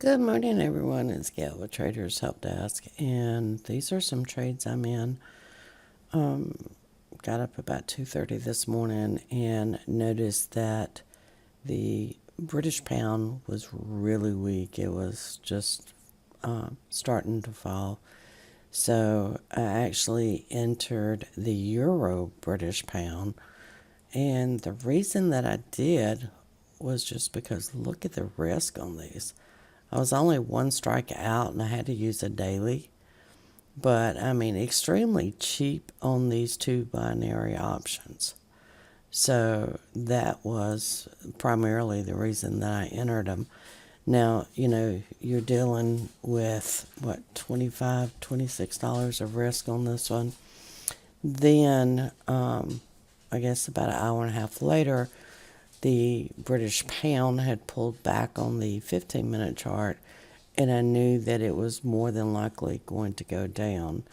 Good morning, everyone. It's Gail with Traders Help Desk, and these are some trades I'm in. Got up about 2:30 this morning and noticed that the British pound was really weak. It was just starting to fall. So I actually entered the Euro British pound, and the reason that I did was just because look at the risk on these. I was only one strike out and I had to use a daily. But I mean, extremely cheap on these two binary options. So that was primarily the reason that I entered them. Now, you're dealing with what, $25, $26 of risk on this one. Then, I guess about an hour and a half later, the British pound had pulled back on the 15-minute chart, and I knew that it was more than likely going to go down.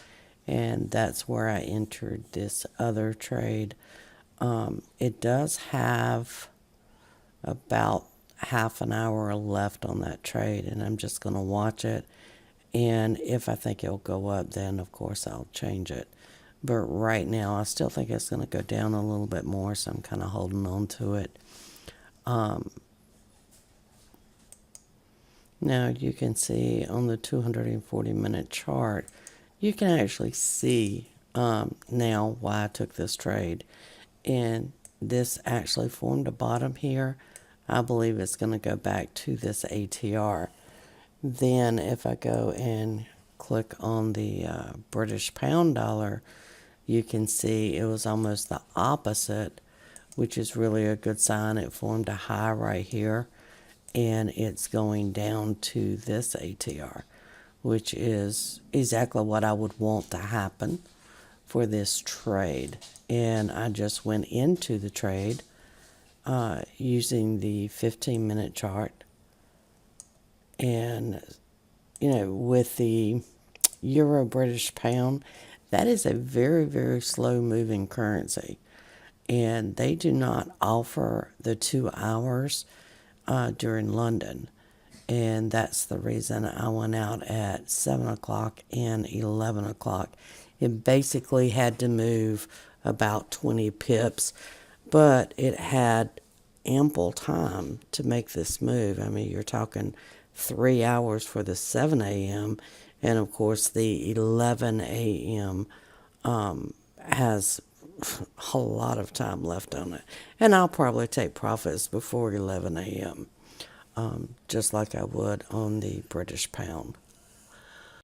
And that's where I entered this other trade. It does have about half an hour left on that trade, and I'm just going to watch it. And if I think it'll go up, then of course I'll change it. But right now, I still think it's going to go down a little bit more, so I'm kind of holding on to it. Now you can see on the 240-minute chart, you can actually see now why I took this trade. And this actually formed a bottom here. I believe it's going to go back to this ATR. Then if I go and click on the British pound dollar, you can see it was almost the opposite, which is really a good sign. It formed a high right here, and it's going down to this ATR, which is exactly what I would want to happen for this trade. And I just went into the trade using the 15-minute chart. And, with the Euro British pound, that is a very, very slow moving currency. And they do not offer the 2 hours during London. And that's the reason I went out at 7 o'clock and 11 o'clock. It basically had to move about 20 pips, but it had ample time to make this move. I mean, you're talking 3 hours for the 7 a.m. And of course, the 11 a.m. Has a lot of time left on it. And I'll probably take profits before 11 a.m., just like I would on the British pound.